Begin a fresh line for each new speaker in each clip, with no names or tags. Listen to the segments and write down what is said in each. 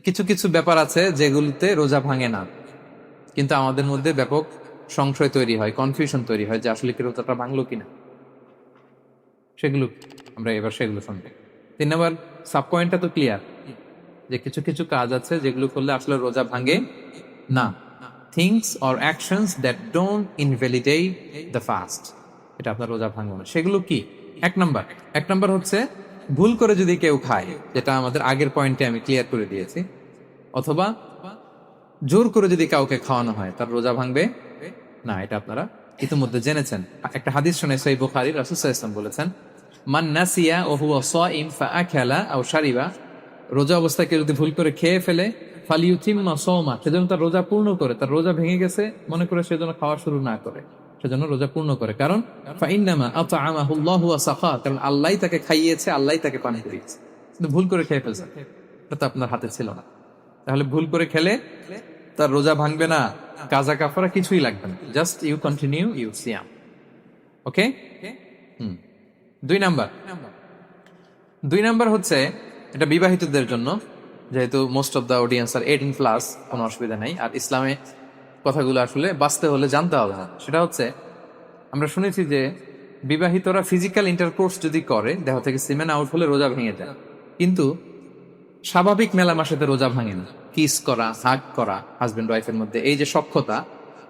কিছু কিছু ব্যাপার আছে যেগুলোতে রোজা ভাঙে না, কিন্তু আমাদের মধ্যে ব্যাপক সংশয় তৈরি হয়, কনফিউশন তৈরি হয় যে আসলে কি রোজাটা ভাঙলো কিনা। সেগুলো আমরা এবার সেগুলো শুনবো। 3 নম্বর সাব পয়েন্টটা তো ক্লিয়ার, যে কিছু কিছু কাজ আছে যেগুলো করলে আসলে রোজা ভাঙে না। Things or actions that don't invalidate the fast, এটা আপনার রোজা ভাঙবে না। সেগুলো কি? এক নাম্বার হচ্ছে ভুল করে যদি কেউ খায়, যেটা আমাদের আগের পয়েন্টে আমি ক্লিয়ার করে দিয়েছি, অথবা জোর করে যদি কাউকে খাওয়ানো হয়, তার রোজা ভাঙবে না, এটা আপনারা ইতিমধ্যে জেনেছেন। একটা হাদিস শুনে সহিহ বুখারী, রাসূল সাল্লাল্লাহু আলাইহি ওয়াসাল্লাম বলেছেন, মান নাসিয়া ওয়া হুয়া সাইম ফাআকালা আও শারিবা, রোজা অবস্থায় কেউ যদি ভুল করে খেয়ে ফেলে, ফালিউতিম্মা সাওমা, সেজন্য তার রোজা পূর্ণ করে, তার রোজা ভেঙে গেছে মনে করে সেজন্য খাওয়া শুরু না করে, সেজন্য রোজা পূর্ণ করে। কারণ ফাইন্নামা আতআমাহুল্লাহু ওয়া সাকা, কারণ আল্লাহই তাকে খাইয়েছে, আল্লাহই তাকে পানি দিয়েছে, কিন্তু ভুল করে খেয়ে ফেলছে, এটা তো আপনার হাতে ছিল না। তাহলে ভুল করে খেলে তার রোজা ভাঙবে না, কাজা কাফারা কিছুই লাগবে না, জাস্ট ইউ কন্টিনিউ ইউ সিয়াম। ওকে। হুম। 2 নাম্বার, 2 নাম্বার হচ্ছে এটা বিবাহিতদের জন্য, যেহেতু মোস্ট অফ দ্য অডিয়েন্স আর 18+, কোনো অসুবিধা নেই। আর ইসলামে কথাগুলো আসলে বাঁচতে হলে জানতে হবে না। সেটা হচ্ছে, আমরা শুনেছি যে বিবাহিতরা ফিজিক্যাল ইন্টারকোর্স যদি করে, দেহ থেকে সিমেন আউট হলে রোজা ভেঙে যায়, কিন্তু স্বাভাবিক মেলামেশাতে রোজা ভাঙে না। কিস করা, হাগ করা হাজবেন্ড ওয়াইফের মধ্যে, এই যে সখ্যতা,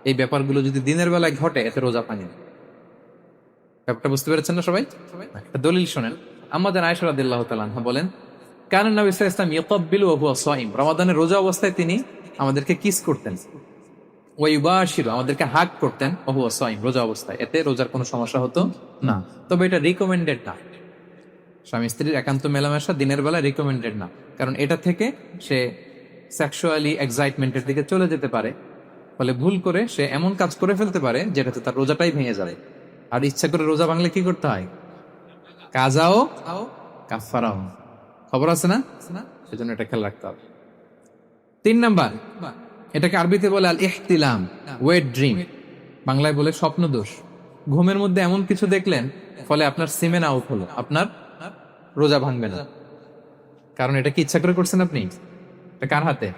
এই ব্যাপারগুলো যদি দিনের বেলায় ঘটে, এতে রোজা ভাঙে না। ব্যাপারটা বুঝতে পেরেছেন না সবাই? একটা দলিল শোনেন। আমাদের আয়েশা রাদিয়াল্লাহু তাআলা আনহা বলেন, কানা নবী সাল্লাল্লাহু আলাইহি ওয়াসাল্লাম ইয়াকাব্বিলু ওয়া হুয়া সাইম, রমাদানের রোজা অবস্থায় তিনি আমাদেরকে কিস করতেন, ওয়া ইউবাশিরু, আমাদেরকে হাগ করতেন, ওয়া হুয়া সাইম, রোজা অবস্থায়। এতে রোজার কোনো সমস্যা হতো না। তবে এটা রিকমেন্ডেড না, স্বামী স্ত্রীর একান্ত মেলামেশা দিনের বেলা রিকমেন্ডেড না, কারণ এটা থেকে সে সেক্সুয়ালি এক্সাইটমেন্টের দিকে চলে যেতে পারে। ফলে ভুল করে সে এমন কাজ করে ফেলতে পারে যেটাতে তার রোজাটাই ভেঙে যাবে। আর ইচ্ছা করে রোজা ভাঙলে কি করতে হয়? কাজাও কাফারাও, খবর আছে না? সেজন্য এটা খেয়াল রাখতে হবে। 3 নাম্বার, এটাকে আরবিতে বলে আল ইহতিলাম, ওয়েট ড্রিম, বাংলায় বলে স্বপ্ন দোষ। ঘুমের মধ্যে এমন কিছু দেখলেন, ফলে আপনার সিমেন আউট হলো, আপনার রোজা ভাঙবে না। কারণ এটা কি ইচ্ছা করে করছেন আপনি? এটা কার হাতে?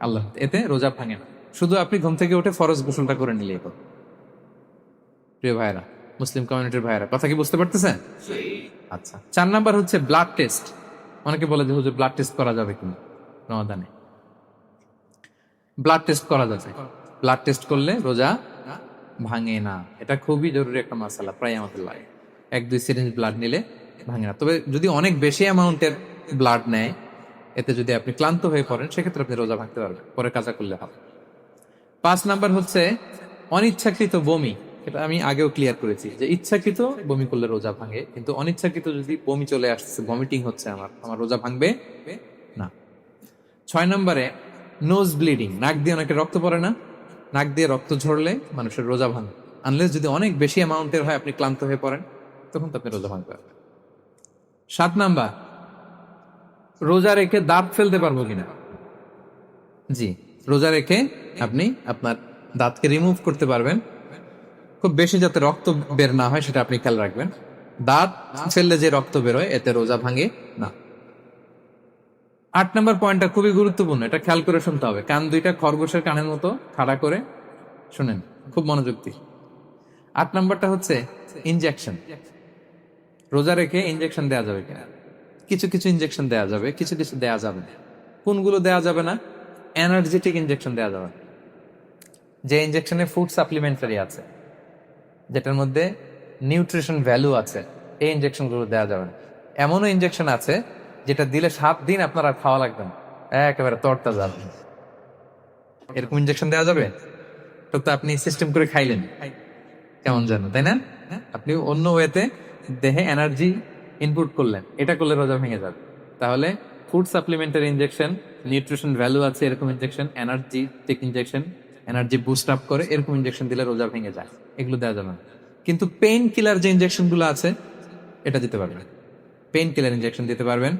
আল্লাহ। এতে রোজা ভাঙে না। শুধু আপনি ঘুম থেকে উঠে ফরজ গোসলটা করে নিলেই হবে। প্রিয় ভাইরা, মুসলিম কমিউনিটির ভাইরা, কথা কি বুঝতে পারতেছেন? আচ্ছা। 4 নাম্বার হচ্ছে ব্লাড টেস্ট। অনেকে বলে যে হুজুর ব্লাড টেস্ট করা যাবে কিনা রমাদানে? ব্লাড টেস্ট করা যাবে। ব্লাড টেস্ট করলে রোজা ভাঙে না। এটা খুবই জরুরি একটা মাসালা, প্রায় আমাদের লাগে। 1-2 সিরিঞ্জ ব্লাড নিলে ভাঙে না। তবে যদি অনেক বেশি অ্যামাউন্টের ব্লাড নেয়, এতে যদি আপনি ক্লান্ত হয়ে পড়েন, সেক্ষেত্রে আপনি রোজা ভাঙতে পারবেন, পরে কাজা করলে হবে। 5 নাম্বার হচ্ছে অনিচ্ছাকৃত বমি। এটা আমি আগেও ক্লিয়ার করেছি যে ইচ্ছাকৃত বমি করলে রোজা ভাঙে, কিন্তু অনিচ্ছাকৃত যদি বমি চলে আসছে, ভমিটিং হচ্ছে, আমার রোজা ভাঙবে না। 6 নাম্বারে নোজ ব্লিডিং, নাক দিয়ে অনেকে রক্ত পড়ে না, নাক দিয়ে রক্ত ঝরলে মানুষের রোজা ভাঙে, আনলেস যদি অনেক বেশি অ্যামাউন্টের হয়, আপনি ক্লান্ত হয়ে পড়েন, তখন তো আপনি রোজা ভাঙতে পারবেন। 7 নাম্বার, রোজা রেখে দাঁত ফেলতে পারবো কিনা? জি, রোজা রেখে আপনি আপনার দাঁতকে রিমুভ করতে পারবেন, খুব বেশি যাতে রক্ত বের না হয় সেটা আপনি খেয়াল রাখবেন। দাঁত ফেললে যে রক্ত বেরোয়, এতে রোজা ভাঙে না। 8 নাম্বার পয়েন্টটা খুবই গুরুত্বপূর্ণ, এটা খেয়াল করে শুনতে হবে। কান দুইটা খরগোশের কানের মতো খাড়া করে শুনেন, খুব মনোযোগ দিয়ে। 8 নাম্বারটা হচ্ছে ইনজেকশন। রোজা রেখে ইনজেকশন দেওয়া যাবে কিনা? কিছু কিছু ইনজেকশন দেওয়া যাবে, কিছু কিছু দেওয়া যাবে না। কোনগুলো দেওয়া যাবে না? এনার্জেটিক ইনজেকশন দেওয়া যাবে না। যে ইনজেকশনে ফুড সাপ্লিমেন্টারি আছে, যেটার মধ্যে নিউট্রিশন ভ্যালু আছে, এই ইনজেকশনগুলো দেওয়া যাবে না। এমনও ইনজেকশন আছে যেটা দিলে 7 দিন আপনার আর খাওয়া লাগবে না, একেবারে তরটা যাবে। এরকম ইনজেকশন দেওয়া যাবে? তো আপনি সিস্টেম করে খাইলেন কেমন যেন, তাই না? আপনি অন্য ওয়েতে দেহে এনার্জি ইনপুট করলেন, এটা করলে রোজা ভেঙে যাবে। তাহলে food supplementary injection, nutrition value আছে এরকম injection, energetic injection, energy boost up করে এরকম ইনজেকশন দিলে রোজা ভেঙে যায়, এগুলো দেওয়া যাবে না। কিন্তু পেইন কিলার যে ইনজেকশন গুলো আছে, এটা দিতে পারবেন। পেইন কিলার ইনজেকশন দিতে পারবেন,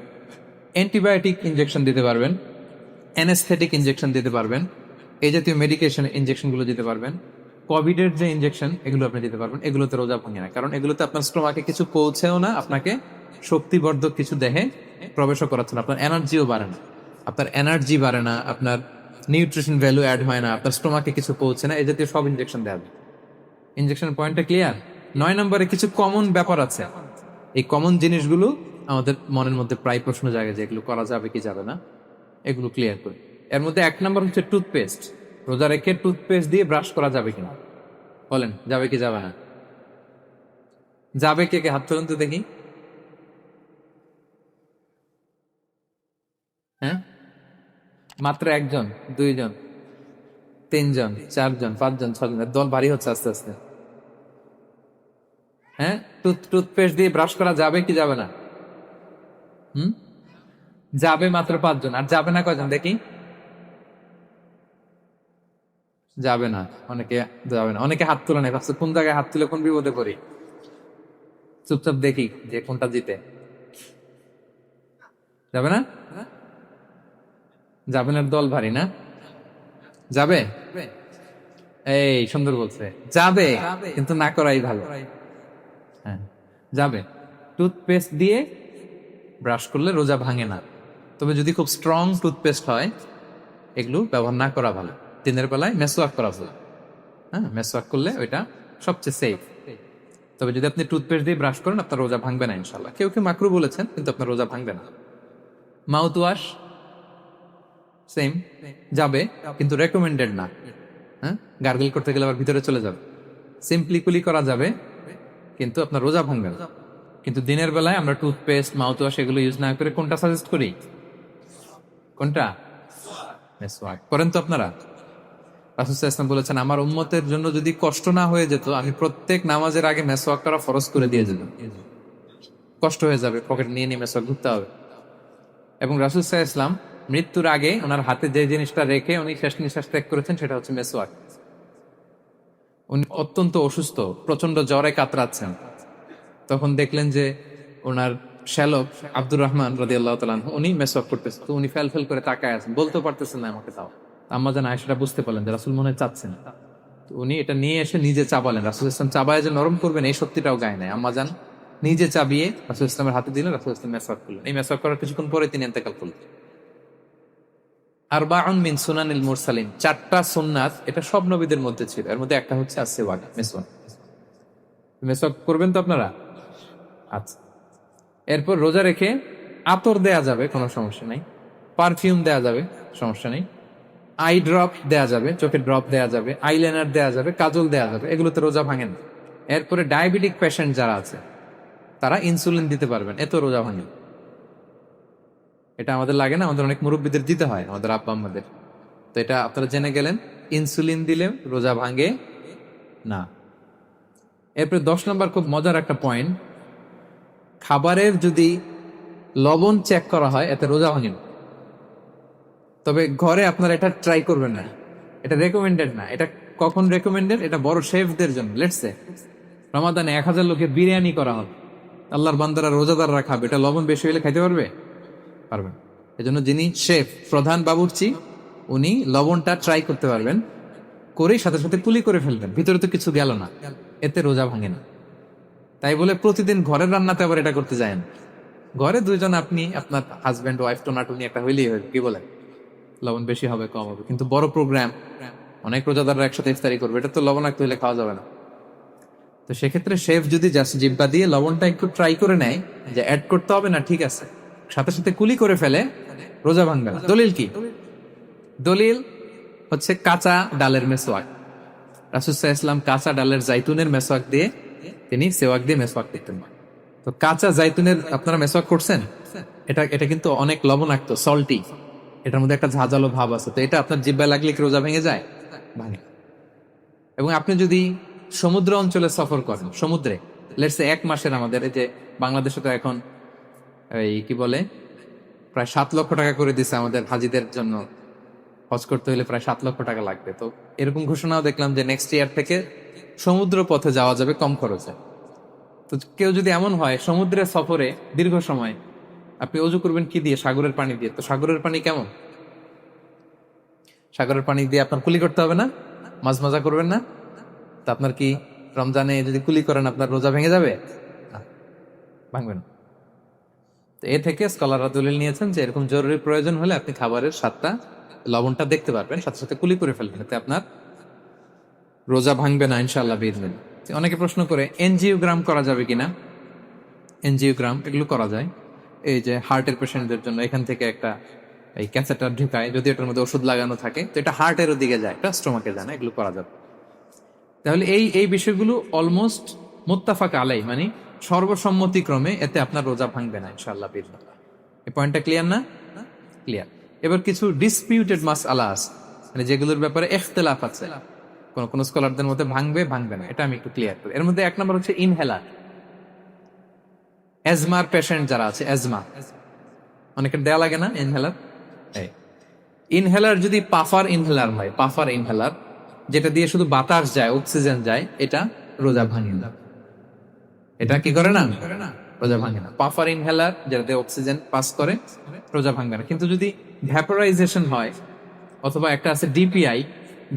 অ্যান্টিবায়োটিক ইনজেকশন দিতে পারবেন, অ্যানেস্থেটিক ইনজেকশন দিতে পারবেন, এই জাতীয় মেডিকেশন ইনজেকশন গুলো দিতে পারবেন। কোভিডের যে ইনজেকশন, এগুলো আপনি দিতে পারবেন। এগুলোতে রোজা ভাঙে না, কারণ এগুলোতে আপনার স্টোমাকে কিছু পৌঁছেও না, আপনাকে শক্তিবর্ধক কিছু দেহে প্রবেশও করাচ্ছে না, আপনার এনার্জিও বাড়ে না। আপনার এনার্জি বাড়ে না, আপনার নিউট্রিশন ভ্যালু অ্যাড হয় না, আপনার স্টোমাকে কিছু পৌঁছে না, এই জাতীয় সব ইনজেকশন দেওয়া হবে। ইনজেকশন পয়েন্টটা ক্লিয়ার? 9 নম্বরে কিছু কমন ব্যাপার আছে। এই কমন জিনিসগুলো আমাদের মনের মধ্যে প্রায় প্রশ্ন জাগে যে এগুলো করা যাবে কি যাবে না, এগুলো ক্লিয়ার করি। এর মধ্যে 1 নম্বর হচ্ছে টুথপেস্ট। রোজা রেখে টুথপেস্ট দিয়ে ব্রাশ করা যাবে কিনা বলেন, যাবে কি যাবে না? যাবে, কে কে হাত তুলুন তো দেখি। হ্যাঁ, মাত্র 1 জন, 2 জন, 3 জন, 4 জন, 5 জন, 6 জন, দল ভারী হচ্ছে আস্তে আস্তে। হ্যাঁ, টুথপেস্ট দিয়ে ব্রাশ করা যাবে কি যাবে না? হুম, যাবে মাত্র 5 জন। আর যাবে না কয়জন দেখি? যাবে না অনেকে, যাবে না অনেকে হাত তুলে নেই, ভাবছে কোন জায়গায় হাত তুলে কোন বিপদে পড়ি। চুপচাপ দেখি যে কোনটা জিতে। যাবে না? যাবে না, দল ভারী না? যাবে? এই সুন্দর বলছে, যাবে, কিন্তু না করাই ভালো। হ্যাঁ, যাবে। টুথপেস্ট দিয়ে ব্রাশ করলে রোজা ভাঙে না, তবে যদি খুব স্ট্রং টুথপেস্ট হয় এগুলো ব্যবহার না করা ভালো। দিনের বেলায় মেসওয়াক করা ভালো। হ্যাঁ, মেসওয়াক করলে ওইটা সবচেয়ে সেফ। তবে যদি আপনি টুথপেস্ট দিয়ে ব্রাশ করেন আপনার রোজা ভাঙবে না ইনশাল্লাহ। কেউ কেউ মাকরু বলেছেন, কিন্তু আপনার রোজা ভাঙবে না। মাউথ ওয়াশ সেম, যাবে, কিন্তু রেকমেন্ডেড না। হ্যাঁ, গার্গল করতে গেলে আবার ভিতরে চলে যাবে। সিম্পলি কুলি করা যাবে, কিন্তু আপনার রোজা ভাঙবে না। কিন্তু দিনের বেলায় আমরা টুথপেস্ট, মাউথ ওয়াশ এগুলো ইউজ না করে কোনটা সাজেস্ট করি? কোনটা? মেসওয়াক করেন তো আপনারা? রাসূল সাল্লাল্লাহু আলাইহি ওয়াসাল্লাম বলেছেন, আমার উম্মতের জন্য যদি কষ্ট না হয়ে যেত আমি প্রত্যেক নামাজের আগে মেসওয়াক করা ফরজ করে দিয়ে যেতাম। কষ্ট হয়ে যাবে, পকেট নিয়ে নিয়ে মেসওয়াক ঘুরতে হবে। এবং রাসূল সাল্লাল্লাহু আলাইহি ওয়াসাল্লাম মৃত্যুর আগে ওনার হাতে যে জিনিসটা রেখে উনি শেষ নিঃশ্বাস ত্যাগ করেছেন সেটা হচ্ছে মেসওয়াক। উনি অত্যন্ত অসুস্থ, প্রচন্ড জ্বরে কাতরাচ্ছেন। তখন দেখলেন যে ওনার শ্যালক আব্দুর রহমান রাদিয়াল্লাহু তাআলা আনহু উনি মেসওয়াক করতেছেন, তো উনি ফেল করে তাকায় আছেন, বলতে পারতেছেন না আমাকে। তাও আম্মা জান আয়েশা বুঝতে পারলেন যে রাসূল মনে হয় চাচ্ছেন, তো উনি এটা নিয়ে এসে নিজে চাবালেন। রাসূল ইসলাম চাবায় যে নরম করবেন এই সত্যিটাও গায়ে নাই। আম্মা জান নিজে চাবিয়ে রাসূল ইসলামের হাতে দিলেন, রাসূল ইসলাম মেসওয়াক করলেন। এই মেসওয়াক করার কিছুক্ষণ পরে তিনি ইন্তেকাল করলেন। আরবাউন মিন সুনানিল মুরসালিন, 4টা সুন্নাত, এটা সব নবীদের মধ্যে ছিল। এর মধ্যে একটা হচ্ছে আসওয়াক, মেসওয়াক। মেসওয়াক করবেন তো আপনারা? আচ্ছা। এরপর রোজা রেখে আতর দেয়া যাবে, কোনো সমস্যা নাই। পারফিউম দেয়া যাবে, সমস্যা নেই। আই ড্রপ দেয়া যাবে, চোখে ড্রপ দেয়া যাবে, আইলাইনার দেয়া যাবে, কাজল দেয়া যাবে, এগুলোতে রোজা ভাঙে না। এরপরে ডায়াবেটিক পেশেন্ট যারা আছে তারা ইনসুলিন দিতে পারবেন, এত রোজা ভাঙে না। এটা আমাদের লাগে না, আমাদের অনেক মুরব্বীদের দিতে হয়, আমাদের আব্বা আম্মাদের। তো এটা আপনারা জেনে গেলেন, ইনসুলিন দিলে রোজা ভাঙে না। এরপরে 10 নম্বর খুব মজার একটা পয়েন্ট, খাবারের যদি লবণ চেক করা হয় এতে রোজা ভাঙে না। তবে ঘরে আপনারা এটা ট্রাই করবেন না, এটা রেকমেন্ডেড না। এটা কখন রেকমেন্ডেড? এটা বড় শেফদের জন্য। লেটস সে রমাদানে 1000 লোকের বিরিয়ানি করা হবে, আল্লাহর বান্দারা রোজাদাররা খাবে, এটা লবণ বেশি হলে খাইতে পারবে? পারবেন। এজন্য যিনি শেফ, প্রধান বাবুর্চি, উনি লবণটা ট্রাই করতে পারবেন, করেই সাথে সাথে কুলি করে ফেলবেন, ভিতরে তো কিছু গেল না, এতে রোজা ভাঙে না। তাই বলে প্রতিদিন ঘরের রান্নাতে আবার এটা করতে যায় না। ঘরে 2 জন, আপনি আপনার হাজবেন্ড ওয়াইফ টোনাটুনি একটা হইলেই হয়, কি বলে, লবণ বেশি হবে কম হবে। কিন্তু বড় প্রোগ্রাম, অনেক রোজাদাররা একসাথে ইফতারি করবে, এটা তো লবণাক্ত হইলে খাওয়া যাবে না। তো সেক্ষেত্রে শেফ যদি জাস্ট জিব্বা দিয়ে লবণটা একটু ট্রাই করে নেয় যে অ্যাড করতে হবে না, ঠিক আছে, সাথে সাথে কুলি করে ফেলে, রোজা ভাঙবে না। দলিল কি? দলিল হচ্ছে কাঁচা ডালের মেসওয়াক। রাসূল সাল্লাল্লাহু আলাইহি ওয়াসাল্লাম কাঁচা ডালের জাইতুনের মেসওয়াক দিয়ে তিনি সেওয়াক দিয়ে মেসওয়াক করতেন। তো কাঁচা জাইতুনের আপনারা মেসওয়াক করছেন, এটা এটা কিন্তু অনেক লবণাক্ত, সল্টি, এটার মধ্যে একটা ঝাঁঝালো ভাব আছে। তো এটা আপনার জিহ্বায় লাগলে কি রোজা ভেঙে যায়? ভাঙে। এবং আপনি যদি সমুদ্র অঞ্চলে সফর করেন, সমুদ্রে লেটস সে 1 মাসের, আমাদের এই যে বাংলাদেশে তো এখন এই কি বলে প্রায় 7 লক্ষ টাকা করে দিছে আমাদের হাজিদের জন্য, হজ করতে হলে প্রায় 7 লক্ষ টাকা লাগবে। তো এরকম ঘোষণাও দেখলাম যে নেক্সট ইয়ার থেকে সমুদ্র পথে যাওয়া যাবে কম খরচে। তো কেউ যদি এমন হয় সমুদ্রের সফরে দীর্ঘ সময়, আপনি অজু করবেন কি দিয়ে? সাগরের পানি দিয়ে। তো সাগরের পানি কেমন? সাগরের পানি দিয়ে আপনার কুলি করতে হবে না? মাঝ মাজা করবেন না? তা আপনার কি রমজানে যদি কুলি করেন আপনার রোজা ভেঙে যাবে? না, ভাঙবে না। তো এ থেকে স্কলাররা দলিল নিয়েছেন যে এরকম জরুরি প্রয়োজন হলে আপনি খাবারের স্বাদটা, লবণটা দেখতে পারবেন, সাথে সাথে কুলি করে ফেলবেন, এতে আপনার রোজা ভাঙবে না ইনশাআল্লাহ বিইذনিল্লাহ। অনেকে প্রশ্ন করে এনজিওগ্রাম করা যাবে কিনা। এনজিওগ্রাম এগুলো করা যায়, এই যে হার্টের পেশেন্টদের জন্য এখান থেকে একটা এই ক্যাথেটার ঢুকায়, যদি এটার মধ্যে ওষুধ লাগানো থাকে তো এটা হার্টের দিকে যায়, এটা স্টোমাকে যায় না, এগুলো করা যাবে। তাহলে এই বিষয়গুলো অলমোস্ট মুত্তাফাক আলাই, মানে সর্বসম্মতিক্রমে এতে আপনার রোজা ভাঙবে না ইনশাআল্লাহ বিইذনিল্লাহ। এই পয়েন্টটা ক্লিয়ার না? ক্লিয়ার। এবার কিছু ডিসপিউটেড মাসআলা আছে, মানে যেগুলোর ব্যাপারে ইখতিলাফ আছে, কোন কোন স্কলারদের মধ্যে ভাঙবে ভাঙবে না, এটা আমি একটু ক্লিয়ার করি। এর মধ্যে এক নম্বর হচ্ছে ইনহেলার। অ্যাজমার পেশেন্ট যারা আছে, অ্যাজমা অনেকের দেয়া লাগে না ইনহেলার। ইনহেলার যদি পাফার ইনহেলার হয়, পাফার ইনহেলার যেটা দিয়ে শুধু বাতাস যায়, অক্সিজেন যায়, এটা রোজা ভাঙে না। এটা কি করে না? রোজা ভাঙে না। পাফার ইনহেলার যেটাতে অক্সিজেন পাস করে, রোজা ভাঙবে না। কিন্তু যদি ভ্যাপোরাইজেশন হয়, অথবা একটা আছে DPI,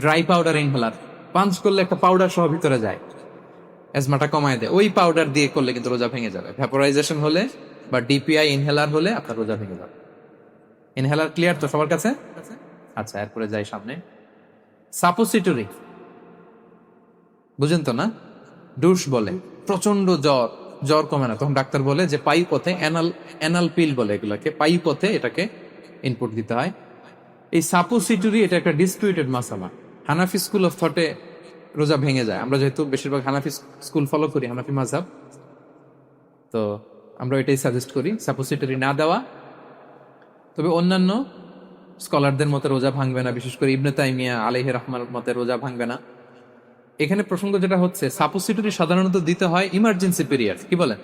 dry powder inhaler, punch করলে একটা পাউডার সহ ভিতরে যায়, অ্যাজমাটা কমায় দেয়, ওই পাউডার দিয়ে করলে কিন্তু রোজা ভেঙে যাবে। ভ্যাপোরাইজেশন হলে বা ডিপিআই ইনহেলার হলে আপনার রোজা ভেঙে যাবে। ইনহেলার ক্লিয়ার তো সবার কাছে? আচ্ছা, এরপরে যাই সামনে। সাপোসিটরি বুঝেন তো না? ডুশ বলে, প্রচন্ড জ্বর, জ্বর কমে না, তখন ডাক্তার বলে যে পায়ু পথে, অ্যানাল পিল বলে এগুলাকে, পায়ু পথে এটাকে ইনপুট দিতে হয়। এই সাপোসিটরি এটা একটা ডিসপিউটেড মাসালা। হানাফি স্কুল অফ থটে রোজা ভেঙে যায়। আমরা যেহেতু বেশিরভাগ হানাফি স্কুল ফলো করি, হানাফি মাযহাব, তো আমরা এটাই সাজেস্ট করি সাপোসিটরি না দেওয়া। তবে অন্যান্য স্কলারদের মতে রোজা ভাঙবে না, বিশেষ করে ইবনে তাইমিয়া আলাইহি রাহমার মতে রোজা ভাঙবে না। এখানে প্রসঙ্গ যেটা হচ্ছে, সাপোসিটরি সাধারণত দিতে হয় ইমার্জেন্সি পিরিয়ড, কি বলেন,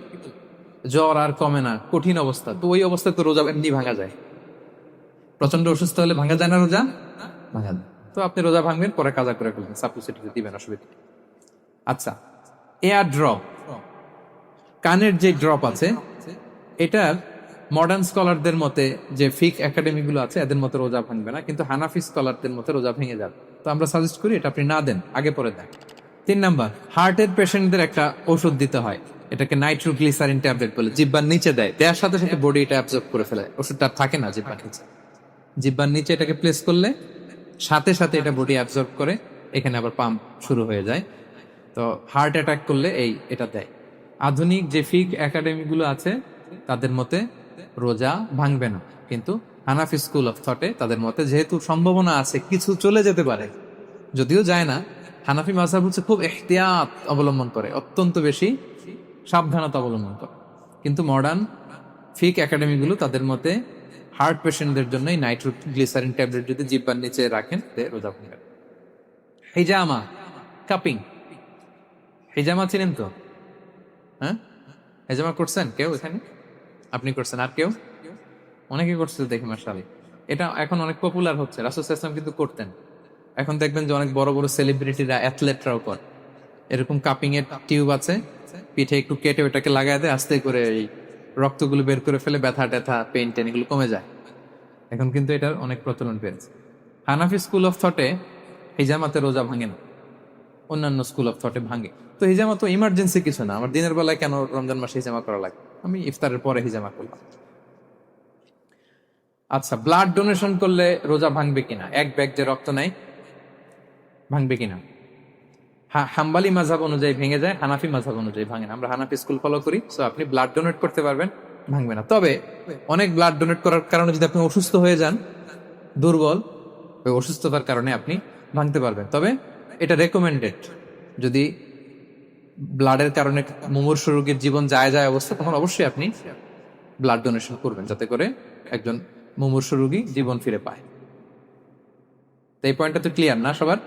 জ্বর আর কমে না, কঠিন অবস্থা, তো ওই অবস্থায় তো রোজা এমনি ভাঙা যায়। প্রচন্ড অসুস্থ হলে ভাঙা যায় না রোজা? ভাঙা যায়। তো আপনি রোজা ভাঙবেন, পরে কাজা করে ফেলবেন, সাপোসিটরি দিবেন, অসুবিধা নেই। আচ্ছা, এয়ার ড্রপ, কানের যে ড্রপ আছে, এটার মডার্ন স্কলারদের মতে, যে ফিক একাডেমি গুলো আছে, এদের মতে রোজা ভাঙবে না, কিন্তু হানাফি স্কলারদের মতে রোজা ভেঙে যাবে। তো আমরা সাজেস্ট করি এটা আপনি না দেন, আগে পরে দেন। 3 নাম্বার, হার্টের পেশেন্টদের একটা ওষুধ দিতে হয়, এটাকে নাইট্রোগ্লিসারিন ট্যাবলেট বলে, জিব্বার নিচে দেয়, দেওয়ার সাথে সাথে বডি এটা অ্যাবজর্ব করে ফেলে, ওষুধটা থাকে না জিব্বার নিচে। জিব্বার নিচে এটাকে প্লেস করলে সাথে সাথে এটা বডি অ্যাবজর্ব করে, এখানে আবার পাম্প শুরু হয়ে যায়। তো হার্ট অ্যাটাক করলে এটা দেয়। আধুনিক যে ফিক একাডেমি গুলো আছে, তাদের মতে রোজা ভাঙবে না, কিন্তু হানাফি স্কুল অফ থটে তাদের মতে যেহেতু সম্ভাবনা আছে কিছু চলে যেতে পারে, যদিও যায় না, হানাফি মাযহাব হচ্ছে খুব ইহতিয়াত অবলম্বন করে, অত্যন্ত বেশি সাবধানতা অবলম্বন করে। কিন্তু মডার্ন ফিক একাডেমি গুলো তাদের মতে হার্ট পেশেন্টদের জন্য নাইট্রোগ্লিসারিন ট্যাবলেট যদি জিব্বার নিচে রাখেন, রোজা ভাঙবে। হিজামা, কাপিং, হিজামা চিনেন তো? হ্যাঁ, হিজামা করছেন কেউ এখানে? আপনি করছেন, আর কেউ? অনেকে করছে দেখি, মাশাআল্লাহ। এটা এখন অনেক পপুলার হচ্ছে, রাসূল সাল্লাল্লাহু আলাইহি ওয়াসাল্লাম কিন্তু করতেন। এখন দেখবেন যে অনেক বড় বড় সেলিব্রিটিরা, অ্যাথলেটরাও করে। এরকম কাপিং এর টিউব আছে, পিঠে একটু কেটে ওটাকে লাগায় দেয়, আস্তে করে এই রক্তগুলো বের করে ফেলে, ব্যথা ট্যাথা, পেইন টেন এগুলো কমে যায়। এখন কিন্তু এটার অনেক প্রচলন পেয়েছে। হানাফি স্কুল অফ থটে হিজামাতে রোজা ভাঙে না, অন্যান্য স্কুল অফ থটে ভাঙে। তো হিজামা তো ইমার্জেন্সি কিছু না, আমার দিনের বেলায় কেন রমজান মাসে হিজামা করা লাগে, আমি ইফতারের পরে হিজামা করলাম। আচ্ছা, ব্লাড ডোনেশন করলে রোজা ভাঙবে কিনা, এক ব্যাগ যে রক্ত নেয়, ভাঙবে কিনা? হাম্বালি মাযহাব অনুযায়ী ভেঙে যায়, হানাফি মাযহাব অনুযায়ী ভাঙে না। আমরা হানাফি স্কুল ফলো করি, সো আপনি ব্লাড ডোনেট করতে পারবেন, ভাঙবে না। তবে অনেক ব্লাড ডোনেট করার কারণে যদি আপনি অসুস্থ হয়ে যান, দুর্বল, ওই অসুস্থতার কারণে আপনি ভাঙতে পারবেন। তবে এটা রেকমেন্ডেড, যদি ব্লাডের কারণে মুমূর্ষু রোগীর জীবন যায় অবস্থা, তখন অবশ্যই আপনি ব্লাড ডোনেশন করবেন, যাতে করে একজন মুমূর্ষু রোগী জীবন ফিরে পায়। তো এই পয়েন্টটা তো ক্লিয়ার না সবার?